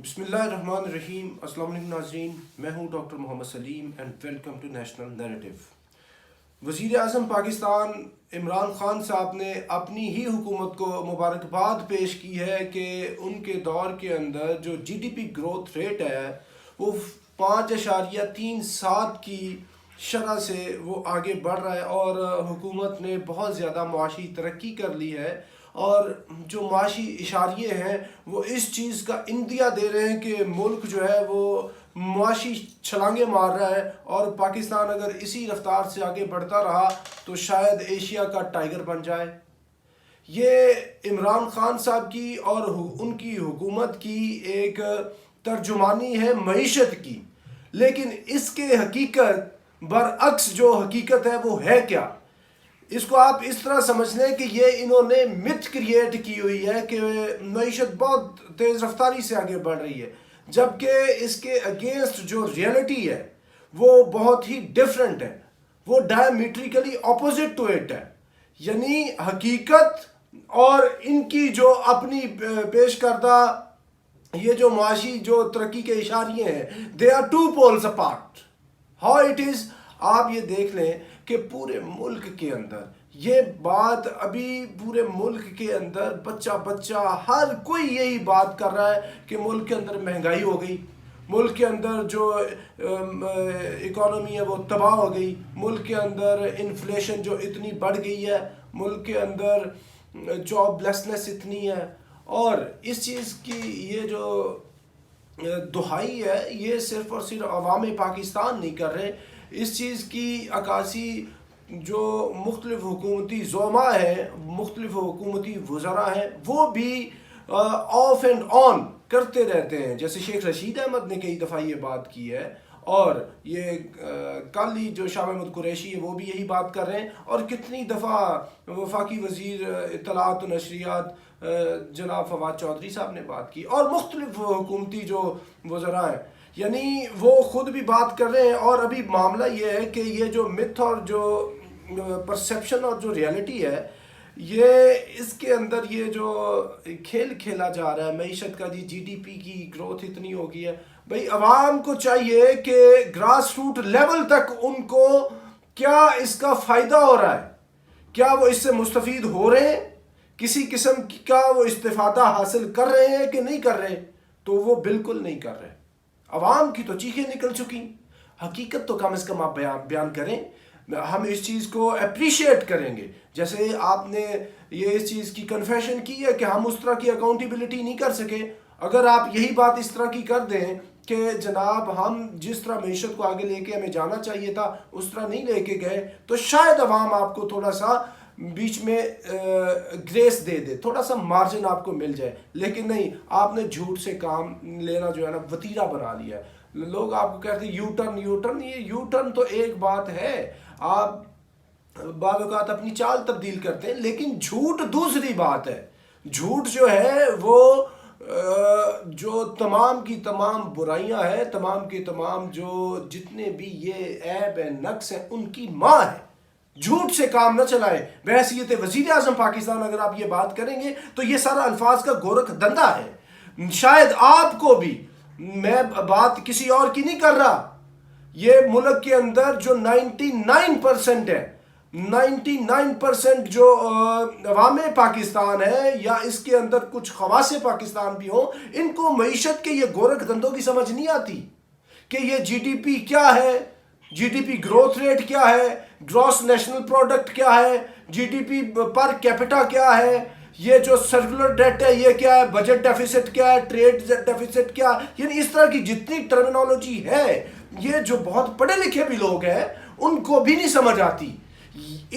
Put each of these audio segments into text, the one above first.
بسم اللہ الرحمن الرحیم۔ السلام علیکم ناظرین، میں ہوں doctor Muhammad Salim and welcome to national narrative. وزیر اعظم پاکستان عمران خان صاحب نے اپنی ہی حکومت کو مبارکباد پیش کی ہے کہ ان کے دور کے اندر جو G D P growth rate ہے وہ 5.37 کی شرح سے وہ آگے بڑھ رہا ہے، اور حکومت نے بہت زیادہ معاشی ترقی کر لی ہے، اور جو معاشی اشاریے ہیں وہ اس چیز کا اندیا دے رہے ہیں کہ ملک جو ہے وہ معاشی چھلانگیں مار رہا ہے، اور پاکستان اگر اسی رفتار سے آگے بڑھتا رہا تو شاید ایشیا کا ٹائیگر بن جائے۔ یہ عمران خان صاحب کی اور ان کی حکومت کی ایک ترجمانی ہے معیشت کی، لیکن اس کے حقیقت برعکس جو حقیقت ہے وہ ہے کیا؟ اس کو آپ اس طرح سمجھ لیں کہ یہ انہوں نے متھ کریٹ کی ہوئی ہے کہ معیشت بہت تیز رفتاری سے آگے بڑھ رہی ہے، جبکہ اس کے اگینسٹ جو ریئلٹی ہے وہ بہت ہی ڈیفرنٹ ہے، وہ ڈائمیٹریکلی اپوزٹ ٹو اٹ ہے۔ یعنی حقیقت اور ان کی جو اپنی پیش کردہ یہ جو معاشی جو ترقی کے اشاریے ہیں، they are two poles apart. How it is, آپ یہ دیکھ لیں کہ پورے ملک کے اندر یہ بات ابھی پورے ملک کے اندر بچہ ہر کوئی یہی بات کر رہا ہے کہ ملک کے اندر مہنگائی ہو گئی، ملک کے اندر جو اکانومی ہے وہ تباہ ہو گئی، ملک کے اندر انفلیشن جو اتنی بڑھ گئی ہے، ملک کے اندر جاب لیسنس اتنی ہے، اور اس چیز کی یہ جو دہائی ہے یہ صرف اور صرف عوام پاکستان نہیں کر رہے، اس چیز کی عکاسی جو مختلف حکومتی زعماء ہیں، مختلف حکومتی وزراء ہیں، وہ بھی آف اینڈ آن کرتے رہتے ہیں۔ جیسے شیخ رشید احمد نے کئی دفعہ یہ بات کی ہے، اور یہ کل ہی جو شاہ محمود قریشی ہے وہ بھی یہی بات کر رہے ہیں، اور کتنی دفعہ وفاقی وزیر اطلاعات و نشریات جناب فواد چودھری صاحب نے بات کی، اور مختلف حکومتی جو وزراء ہیں، یعنی وہ خود بھی بات کر رہے ہیں۔ اور ابھی معاملہ یہ ہے کہ یہ جو متھ اور جو پرسیپشن اور جو ریئلٹی ہے، یہ اس کے اندر یہ جو کھیل کھیلا جا رہا ہے معیشت کا، جی ڈی پی کی گروتھ اتنی ہو گئی ہے، بھئی عوام کو چاہیے کہ گراس روٹ لیول تک ان کو کیا اس کا فائدہ ہو رہا ہے، کیا وہ اس سے مستفید ہو رہے ہیں، کسی قسم کا وہ استفادہ حاصل کر رہے ہیں کہ نہیں کر رہے، تو وہ بالکل نہیں کر رہے۔ عوام کی تو چیخیں نکل چکی، حقیقت تو کم از کم آپ بیان کریں، ہم اس چیز کو اپریشیٹ کریں گے۔ جیسے آپ نے یہ اس چیز کی کنفیشن کی ہے کہ ہم اس طرح کی اکاؤنٹیبلٹی نہیں کر سکے، اگر آپ یہی بات اس طرح کی کر دیں کہ جناب ہم جس طرح معیشت کو آگے لے کے ہمیں جانا چاہیے تھا اس طرح نہیں لے کے گئے، تو شاید عوام آپ کو تھوڑا سا بیچ میں گریس دے دے، تھوڑا سا مارجن آپ کو مل جائے، لیکن نہیں، آپ نے جھوٹ سے کام لینا جو ہے نا وتیرہ بنا لیا ہے۔ لوگ آپ کو کہتے ہیں یو ٹرن، یہ یو ٹرن تو ایک بات ہے، آپ بعض اوقات اپنی چال تبدیل کرتے ہیں، لیکن جھوٹ دوسری بات ہے۔ جھوٹ جو ہے وہ جو تمام کی تمام برائیاں ہیں، تمام کے تمام جو جتنے بھی یہ عیب ہیں، نقص ہیں، ان کی ماں ہے۔ جھوٹ سے کام نہ چلائے۔ بحیثیت وزیر اعظم پاکستان اگر آپ یہ بات کریں گے تو یہ سارا الفاظ کا گورکھ دھندا ہے۔ شاید آپ کو بھی، میں بات کسی اور کی نہیں کر رہا، یہ ملک کے اندر جو 99% ہے، 99% جو عوام پاکستان ہے، یا اس کے اندر کچھ خواص پاکستان بھی ہوں، ان کو معیشت کے یہ گورکھ دھندوں کی سمجھ نہیں آتی کہ یہ جی ڈی پی کیا ہے، G D P growth rate کیا ہے، گراس نیشنل پروڈکٹ کیا ہے، جی ڈی پی پر کیپٹا کیا ہے، یہ جو سرکولر ڈیٹ ہے یہ کیا ہے، بجٹ ڈیفیسٹ کیا ہے، ٹریڈ ڈیفیسٹ کیا، یعنی اس طرح کی جتنی ٹرمینالوجی ہے، یہ جو بہت پڑھے لکھے بھی لوگ ہیں ان کو بھی نہیں سمجھ آتی۔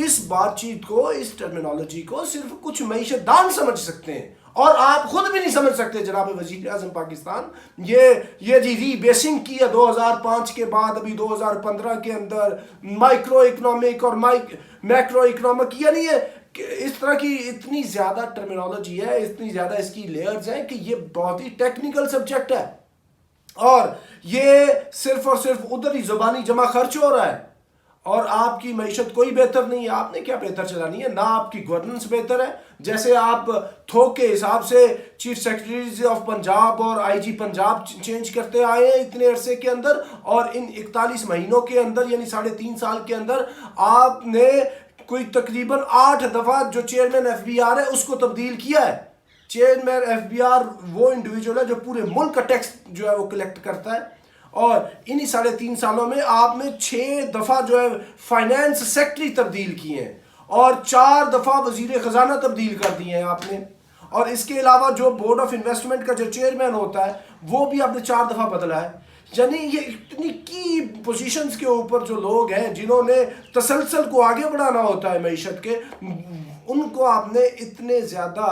اس بات چیت کو، اس ٹرمینالوجی کو صرف کچھ معیشت دان سمجھ سکتے ہیں، اور آپ خود بھی نہیں سمجھ سکتے جناب وزیر اعظم پاکستان۔ یہ جی ری بیسنگ کی ہے 2005 کے بعد، ابھی 2015 کے اندر مائکرو اکنامک اور میکرو اکنامک، یعنی اس طرح کی اتنی زیادہ ٹرمینالوجی ہے، اتنی زیادہ اس کی لیئرز ہیں کہ یہ بہت ہی ٹیکنیکل سبجیکٹ ہے، اور یہ صرف اور صرف ادھر ہی زبانی جمع خرچ ہو رہا ہے۔ اور آپ کی معیشت کوئی بہتر نہیں ہے. آپ نے کیا بہتر چلانی ہے؟ نہ آپ کی گورننس بہتر ہے. جیسے آپ تھوک کے حساب سے چیف سیکرٹریز آف پنجاب اور آئی جی پنجاب چینج کرتے آئے ہیں اتنے عرصے کے اندر, اور ان 41 مہینوں کے اندر یعنی 3.5 سال کے اندر آپ نے کوئی تقریباً 8 دفعہ جو چیئرمین ایف بی آر ہے اس کو تبدیل کیا ہے. چیئرمین ایف بی آر وہ انڈیویجول ہے جو پورے ملک کا ٹیکس جو ہے وہ کلیکٹ کرتا ہے, اور انہی 3.5 سالوں میں آپ نے 6 دفعہ جو ہے فائنانس سیکٹری تبدیل کیے ہیں, اور 4 دفعہ وزیر خزانہ تبدیل کر دیے ہیں آپ نے. اور اس کے علاوہ جو بورڈ آف انویسٹمنٹ کا جو چیئرمین ہوتا ہے وہ بھی آپ نے 4 دفعہ بدلا ہے. یعنی یہ اتنی کی پوزیشنز کے اوپر جو لوگ ہیں جنہوں نے تسلسل کو آگے بڑھانا ہوتا ہے معیشت کے, ان کو آپ نے اتنے زیادہ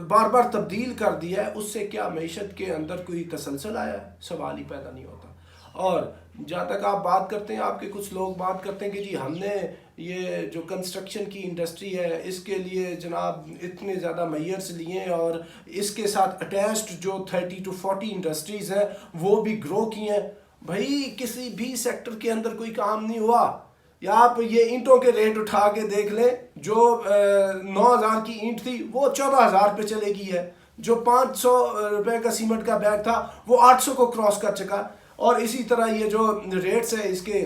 بار بار تبدیل کر دیا ہے. اس سے کیا معیشت کے اندر کوئی تسلسل آیا ہے؟ سوال ہی پیدا نہیں ہوتا. اور جہاں تک آپ بات کرتے ہیں, آپ کے کچھ لوگ بات کرتے ہیں کہ جی ہم نے یہ جو کنسٹرکشن کی انڈسٹری ہے اس کے لیے جناب اتنے زیادہ میئرز لیے ہیں, اور اس کے ساتھ اٹیچڈ جو 30 to 40 انڈسٹریز ہیں وہ بھی گرو کی ہیں. بھائی کسی بھی سیکٹر کے اندر کوئی کام نہیں ہوا. یا آپ یہ اینٹوں کے ریٹ اٹھا کے دیکھ لیں, جو 9,000 کی اینٹ تھی وہ 14,000 پہ چلے گئی ہے, جو 500 روپے کا سیمنٹ کا بیگ تھا وہ 800 کو کراس کر چکا. اور اسی طرح یہ جو ریٹس ہیں اس کے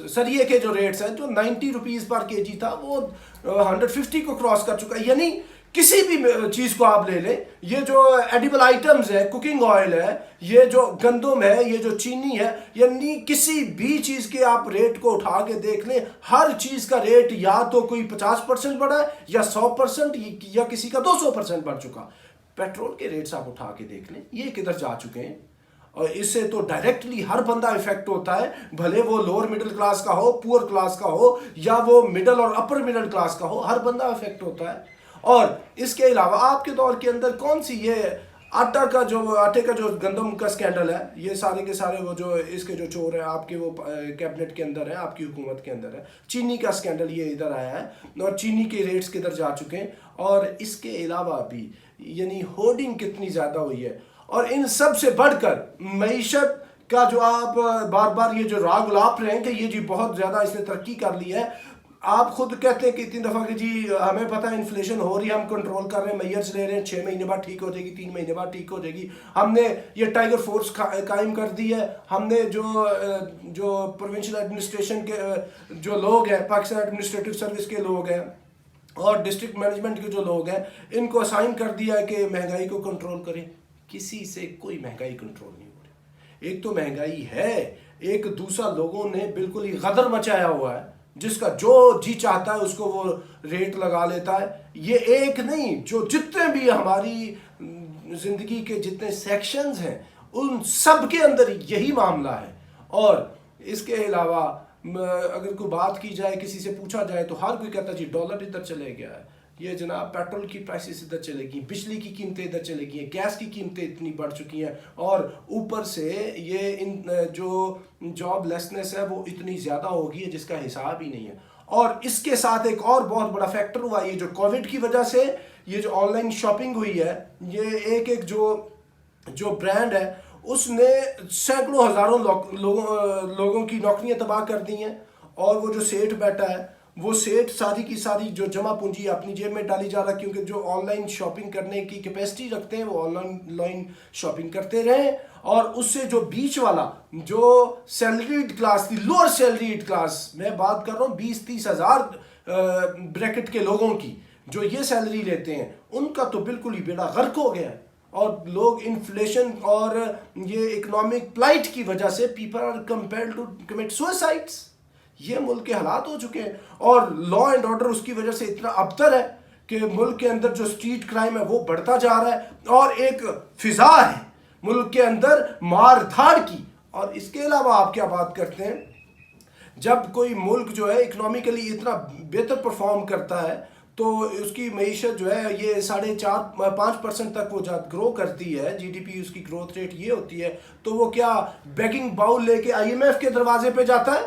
سریے کے جو ریٹس ہیں جو 90 روپیز پر کے جی تھا وہ 150 کو کراس کر چکا. یعنی کسی بھی چیز کو آپ لے لیں, یہ جو ایڈیبل آئٹمز ہے, کوکنگ آئل ہے, یہ جو گندم ہے, یہ جو چینی ہے, یعنی کسی بھی چیز کے آپ ریٹ کو اٹھا کے دیکھ لیں, ہر چیز کا ریٹ یا تو کوئی 50% بڑھا ہے یا 100% یا کسی کا 200% بڑھ چکا. پیٹرول کے ریٹس آپ اٹھا کے دیکھ لیں یہ کدھر جا چکے ہیں, اور اس سے تو ڈائریکٹلی ہر بندہ افیکٹ ہوتا ہے, بھلے وہ لوور مڈل کلاس کا ہو, پور کلاس کا ہو, یا وہ مڈل اور اپر مڈل کلاس کا ہو, ہر بندہ افیکٹ ہوتا ہے. اور اس کے علاوہ آپ کے دور کے اندر کون سی یہ آٹے کا جو گندم کا سکینڈل ہے, یہ سارے کے سارے وہ جو اس کے جو چور ہیں آپ کے وہ کیبنٹ کے اندر ہیں, آپ کی حکومت کے اندر ہے. چینی کا سکینڈل یہ ادھر آیا ہے, اور چینی کے ریٹس کدھر جا چکے ہیں. اور اس کے علاوہ بھی یعنی ہورڈنگ کتنی زیادہ ہوئی ہے. اور ان سب سے بڑھ کر معیشت کا جو آپ بار بار یہ جو راگ الاپ رہے ہیں کہ یہ جی بہت زیادہ اس نے ترقی کر لی ہے. آپ خود کہتے ہیں کہ اتنی دفعہ کہ جی ہمیں پتہ ہے انفلیشن ہو رہی ہے, ہم کنٹرول کر رہے ہیں, میئرز لے رہے ہیں, 6 مہینے بعد ٹھیک ہو جائے گی, 3 مہینے بعد ٹھیک ہو جائے گی. ہم نے یہ ٹائیگر فورس قائم کر دی ہے. ہم نے جو پروونشل ایڈمنسٹریشن کے جو لوگ ہیں, پاکستان ایڈمنسٹریٹو سروس کے لوگ ہیں, اور ڈسٹرکٹ مینجمنٹ کے جو لوگ ہیں, ان کو اسائن کر دیا ہے کہ مہنگائی کو کنٹرول کریں. کسی سے کوئی مہنگائی کنٹرول نہیں ہو رہی. ایک تو مہنگائی ہے, ایک دوسرا لوگوں نے بالکل ہی غدر مچایا ہوا ہے, جس کا جو جی چاہتا ہے اس کو وہ ریٹ لگا لیتا ہے. یہ ایک نہیں, جو جتنے بھی ہماری زندگی کے جتنے سیکشنز ہیں ان سب کے اندر یہی معاملہ ہے. اور اس کے علاوہ اگر کوئی بات کی جائے, کسی سے پوچھا جائے تو ہر کوئی کہتا ہے جی ڈالر ادھر چلے گیا ہے, یہ جناب پیٹرول کی پرائسز ادھر چلے گئی, بجلی کی قیمتیں ادھر چلے گئی ہیں, گیس کی قیمتیں اتنی بڑھ چکی ہیں, اور اوپر سے یہ ان جو جاب لیسنس ہے وہ اتنی زیادہ ہوگی ہے جس کا حساب ہی نہیں ہے. اور اس کے ساتھ ایک اور بہت بڑا فیکٹر ہوا, یہ جو کووڈ کی وجہ سے یہ جو آن لائن شاپنگ ہوئی ہے, یہ ایک جو برانڈ ہے اس نے سینکڑوں ہزاروں لوگوں کی نوکریاں تباہ کر دی ہیں. اور وہ جو سیٹھ بیٹھا ہے وہ سیٹ ساری کی ساری جو جمع پونجی اپنی جیب میں ڈالی جا رہا ہے, کیونکہ جو آن لائن شاپنگ کرنے کی کیپیسٹی رکھتے ہیں وہ آن لائن شاپنگ کرتے رہیں. اور اس سے جو بیچ والا جو سیلریڈ کلاس تھی, لوور سیلریڈ کلاس, میں بات کر رہا ہوں 20-30 ہزار بریکٹ کے لوگوں کی جو یہ سیلری لیتے ہیں, ان کا تو بالکل ہی بیڑا غرق ہو گیا ہے. اور لوگ انفلیشن اور یہ اکنامک پلائٹ کی وجہ سے people are compelled to commit suicides. یہ ملک کے حالات ہو چکے ہیں. اور لا اینڈ آرڈر اس کی وجہ سے اتنا ابتر ہے کہ ملک کے اندر جو اسٹریٹ کرائم ہے وہ بڑھتا جا رہا ہے, اور ایک فضا ہے ملک کے اندر مار دھاڑ کی. اور اس کے علاوہ آپ کیا بات کرتے ہیں, جب کوئی ملک جو ہے اکنامیکلی اتنا بہتر پرفارم کرتا ہے تو اس کی معیشت جو ہے یہ 4.5-5% تک وہ گرو کرتی ہے, جی ڈی پی اس کی گروتھ ریٹ یہ ہوتی ہے, تو وہ کیا بیگنگ باؤل لے کے آئی ایم ایف کے دروازے پہ جاتا ہے؟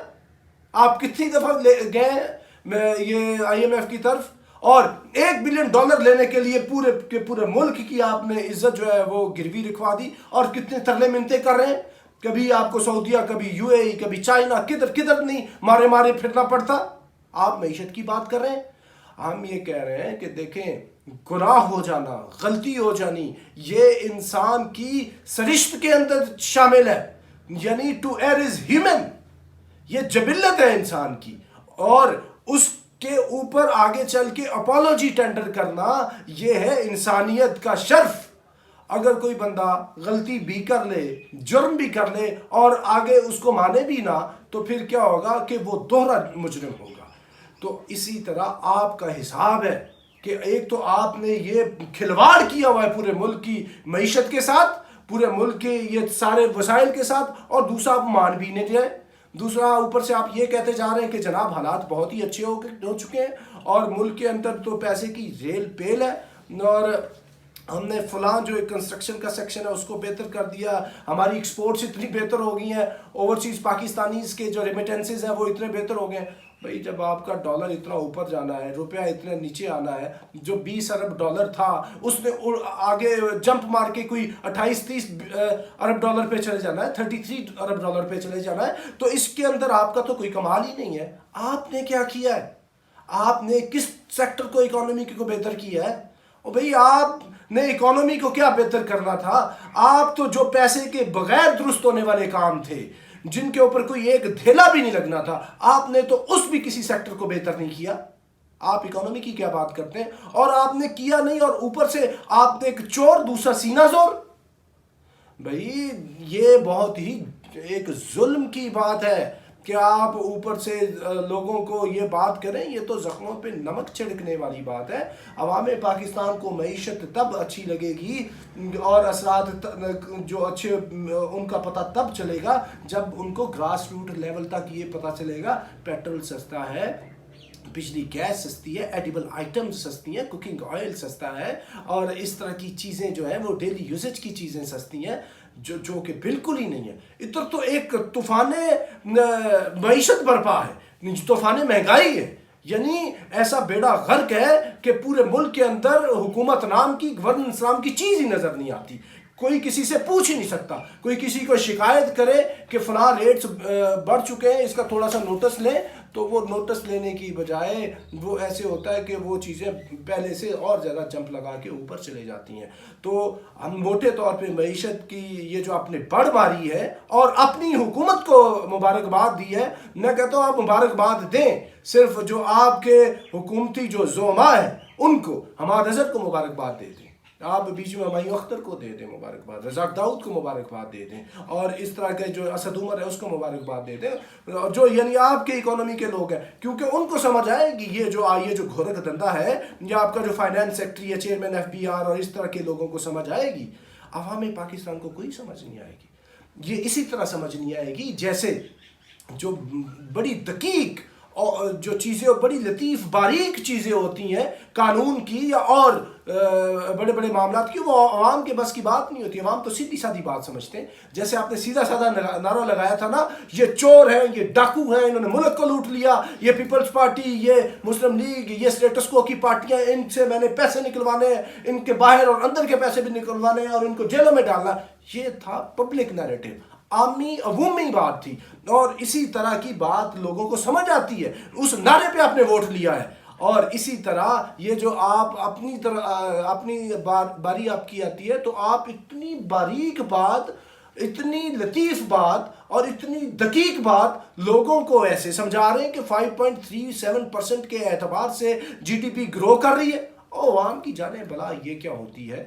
آپ کتنی دفعہ گئے یہ آئی ایم ایف کی طرف, اور $1 بلین لینے کے لیے پورے ملک کی آپ نے عزت جو ہے وہ گروی رکھوا دی, اور کتنے ترلے منتے کر رہے ہیں. کبھی آپ کو سعودیہ، کبھی UAE، کبھی چائنا، کدھر کدھر نہیں مارے مارے پھرنا پڑتا. آپ معیشت کی بات کر رہے ہیں. ہم یہ کہہ رہے ہیں کہ دیکھیں، گناہ ہو جانا، غلطی ہو جانی، یہ انسان کی سرشت کے اندر شامل ہے. یعنی ٹو ایئر از ہیومن، یہ جبلت ہے انسان کی. اور اس کے اوپر آگے چل کے اپالوجی ٹینڈر کرنا، یہ ہے انسانیت کا شرف. اگر کوئی بندہ غلطی بھی کر لے، جرم بھی کر لے، اور آگے اس کو مانے بھی نہ، تو پھر کیا ہوگا کہ وہ دوہرا مجرم ہوگا. تو اسی طرح آپ کا حساب ہے کہ ایک تو آپ نے یہ کھلواڑ کیا ہوا ہے پورے ملک کی معیشت کے ساتھ، پورے ملک کے یہ سارے وسائل کے ساتھ، اور دوسرا آپ مان بھی نہیں جائے. دوسرا اوپر سے آپ یہ کہتے جا رہے ہیں کہ جناب حالات بہت ہی اچھے ہو چکے ہیں، اور ملک کے اندر تو پیسے کی ریل پیل ہے، اور ہم نے فلاں جو کنسٹرکشن کا سیکشن ہے اس کو بہتر کر دیا، ہماری ایکسپورٹس اتنی بہتر ہو گئی ہیں، اوورسیز پاکستانیز کے جو ریمیٹنسز ہیں وہ اتنے بہتر ہو گئے ہیں. بھئی جب آپ کا ڈالر اتنا اوپر جانا ہے، روپیہ اتنے نیچے آنا ہے، جو 20 ارب ڈالر تھا اس نے آگے جمپ مار کے کوئی 28-30 ارب ڈالر پہ چلے جانا ہے، 33 ارب ڈالر پہ چلے جانا ہے، تو اس کے اندر آپ کا تو کوئی کمال ہی نہیں ہے. آپ نے کیا کیا ہے؟ آپ نے کس سیکٹر کو، اکانومی کو بہتر کیا ہے؟ اور بھئی آپ نے اکانومی کو کیا بہتر کرنا تھا؟ آپ تو جو پیسے کے بغیر درست ہونے والے کام تھے، جن کے اوپر کوئی ایک دھیلا بھی نہیں لگنا تھا، آپ نے تو اس بھی کسی سیکٹر کو بہتر نہیں کیا. آپ اکانومی کی کیا بات کرتے ہیں؟ اور آپ نے کیا نہیں، اور اوپر سے آپ نے ایک چور دوسرا سینہ زور. بھئی یہ بہت ہی ایک ظلم کی بات ہے کہ آپ اوپر سے لوگوں کو یہ بات کریں. یہ تو زخموں پہ نمک چھڑکنے والی بات ہے. عوام پاکستان کو معیشت تب اچھی لگے گی اور اثرات جو اچھے ان کا پتہ تب چلے گا جب ان کو گراس روٹ لیول تک یہ پتہ چلے گا پیٹرول سستا ہے، بجلی گیس سستی ہے، ایڈیبل آئٹمز سستی ہیں، کوکنگ آئل سستا ہے، اور اس طرح کی چیزیں جو ہیں وہ ڈیلی یوزج کی چیزیں سستی ہیں، جو کہ بالکل ہی نہیں ہے. ادھر تو ایک طوفان معیشت برپا ہے، طوفان مہنگائی ہے. یعنی ایسا بیڑا غرق ہے کہ پورے ملک کے اندر حکومت نام کی، گورننس نام کی چیز ہی نظر نہیں آتی. کوئی کسی سے پوچھ ہی نہیں سکتا. کوئی کسی کو شکایت کرے کہ فلاں ریٹس بڑھ چکے ہیں، اس کا تھوڑا سا نوٹس لیں، تو وہ نوٹس لینے کی بجائے وہ ایسے ہوتا ہے کہ وہ چیزیں پہلے سے اور زیادہ جمپ لگا کے اوپر چلے جاتی ہیں. تو ہم موٹے طور پہ معیشت کی یہ جو آپ نے بڑھ ماری ہے اور اپنی حکومت کو مبارکباد دی ہے، میں کہتا ہوں آپ مبارکباد دیں. صرف جو آپ کے حکومتی جو زعماء ہیں ان کو، حماد اظہر کو مبارکباد دے دیں، آپ بیچ میں ہمایوں اختر کو دے دیں مبارکباد، رزاق داؤد کو مبارکباد دے دیں، اور اس طرح کے جو اسد عمر ہے اس کو مبارکباد دے دیں، جو یعنی آپ کے اکانومی کے لوگ ہیں. کیونکہ ان کو سمجھ آئے گی یہ جو گھورک دھندا ہے، یا آپ کا جو فائنانس سیکٹری ہے، چیئرمین FBR اور اس طرح کے لوگوں کو سمجھ آئے گی. عوام پاکستان کو کوئی سمجھ نہیں آئے گی. یہ اسی طرح سمجھ نہیں آئے گی جیسے جو بڑی دقیق اور جو چیزیں بڑی لطیف باریک چیزیں ہوتی ہیں قانون کی یا اور بڑے بڑے معاملات کی، وہ عوام کے بس کی بات نہیں ہوتی. عوام تو سیدھی سادھی بات سمجھتے ہیں. جیسے آپ نے سیدھا سادہ نعرہ لگایا تھا نا، یہ چور ہیں، یہ ڈاکو ہیں، انہوں نے ملک کو لوٹ لیا، یہ پیپلز پارٹی، یہ مسلم لیگ، یہ اسٹیٹس کو کی پارٹیاں، ان سے میں نے پیسے نکلوانے ہیں، ان کے باہر اور اندر کے پیسے بھی نکلوانے ہیں اور ان کو جیلوں میں ڈالنا. یہ تھا پبلک نیریٹو، عمومی بات تھی. اور اسی طرح کی بات لوگوں کو سمجھ آتی ہے. اس نعرے پہ آپ نے ووٹ لیا ہے. اور اسی طرح یہ جو آپ اپنی باری آپ کی آتی ہے تو آپ اتنی باریک بات، اتنی لطیف بات اور اتنی دقیق بات لوگوں کو ایسے سمجھا رہے ہیں کہ 5.37% کے اعتبار سے GDP گرو کر رہی ہے. عوام کی جانے بلا یہ کیا ہوتی ہے؟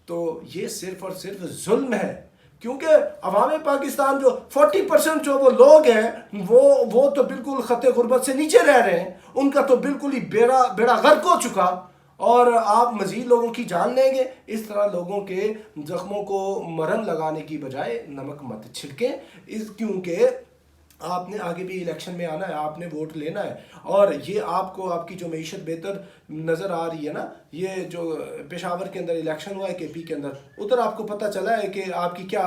تو یہ صرف اور صرف ظلم ہے. کیونکہ عوام پاکستان جو 40% جو وہ لوگ ہیں وہ تو بالکل خط غربت سے نیچے رہ رہے ہیں. ان کا تو بالکل ہی بیڑا غرق ہو چکا. اور آپ مزید لوگوں کی جان لیں گے. اس طرح لوگوں کے زخموں کو مرہم لگانے کی بجائے نمک مت چھڑکیں. کیونکہ آپ نے آگے بھی الیکشن میں آنا ہے، آپ نے ووٹ لینا ہے. اور یہ آپ کو آپ کی جو معیشت بہتر نظر آ رہی ہے نا، یہ جو پشاور کے اندر الیکشن ہوا ہے KP کے اندر، ادھر آپ کو پتہ چلا ہے کہ آپ کی کیا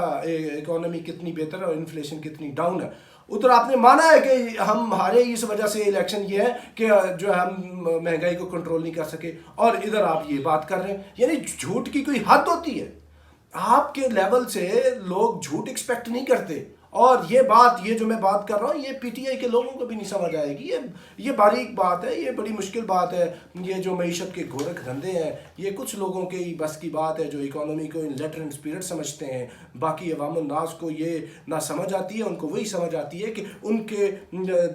اکانومی کتنی بہتر ہے اور انفلیشن کتنی ڈاؤن ہے. ادھر آپ نے مانا ہے کہ ہم ہارے اس وجہ سے الیکشن یہ ہے کہ جو ہم مہنگائی کو کنٹرول نہیں کر سکے، اور ادھر آپ یہ بات کر رہے ہیں. یعنی جھوٹ کی کوئی حد ہوتی ہے. آپ کے لیول سے لوگ جھوٹ ایکسپیکٹ نہیں کرتے. اور یہ جو میں بات کر رہا ہوں یہ پی ٹی آئی کے لوگوں کو بھی نہیں سمجھ آئے گی. یہ باریک بات ہے, یہ بڑی مشکل بات ہے. یہ جو معیشت کے گورکھ دھندے ہیں یہ کچھ لوگوں کے ہی بس کی بات ہے جو اکانومی کو ان لیٹر اینڈ اسپرٹ سمجھتے ہیں. باقی عوام الناس کو یہ نہ سمجھ آتی ہے, ان کو وہی سمجھ آتی ہے کہ ان کے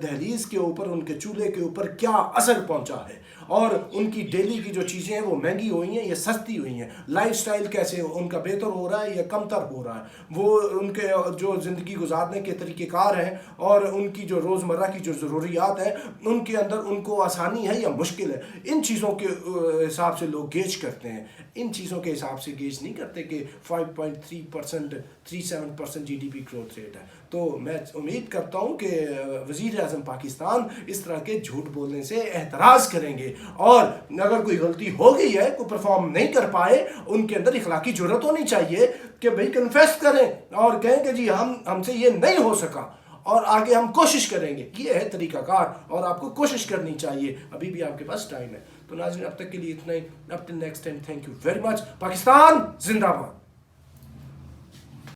دہلیز کے اوپر, ان کے چولہے کے اوپر کیا اثر پہنچا ہے, اور ان کی ڈیلی کی جو چیزیں ہیں وہ مہنگی ہوئی ہیں یا سستی ہوئی ہیں. لائف سٹائل کیسے ان کا بہتر ہو رہا ہے یا کمتر ہو رہا ہے, وہ ان کے جو زندگی گزارنے کے طریقہ کار ہیں اور ان کی جو روزمرہ کی جو ضروریات ہیں ان کے اندر ان کو آسانی ہے یا مشکل ہے, ان چیزوں کے حساب سے لوگ گیج کرتے ہیں. ان چیزوں کے حساب سے گیج نہیں کرتے کہ 5.3% 37% G D P growth rate ہے. تو میں امید کرتا ہوں کہ وزیر اعظم پاکستان اس طرح کے جھوٹ بولنے سے احتراز کریں گے, اور اگر کوئی غلطی ہو گئی ہے, کوئی پرفارم نہیں کر پائے, ان کے اندر اخلاقی جرات ہونی چاہیے کہ بھئی کنفیس کریں اور کہیں کہ جی ہم سے یہ نہیں ہو سکا اور آگے ہم کوشش کریں گے. یہ ہے طریقہ کار اور آپ کو کوشش کرنی چاہیے, ابھی بھی آپ کے پاس ٹائم ہے. تو ناظرین اب تک کے لیے اتنا ہی. اب till next time, thank you very much. Pakistan زندہ باد.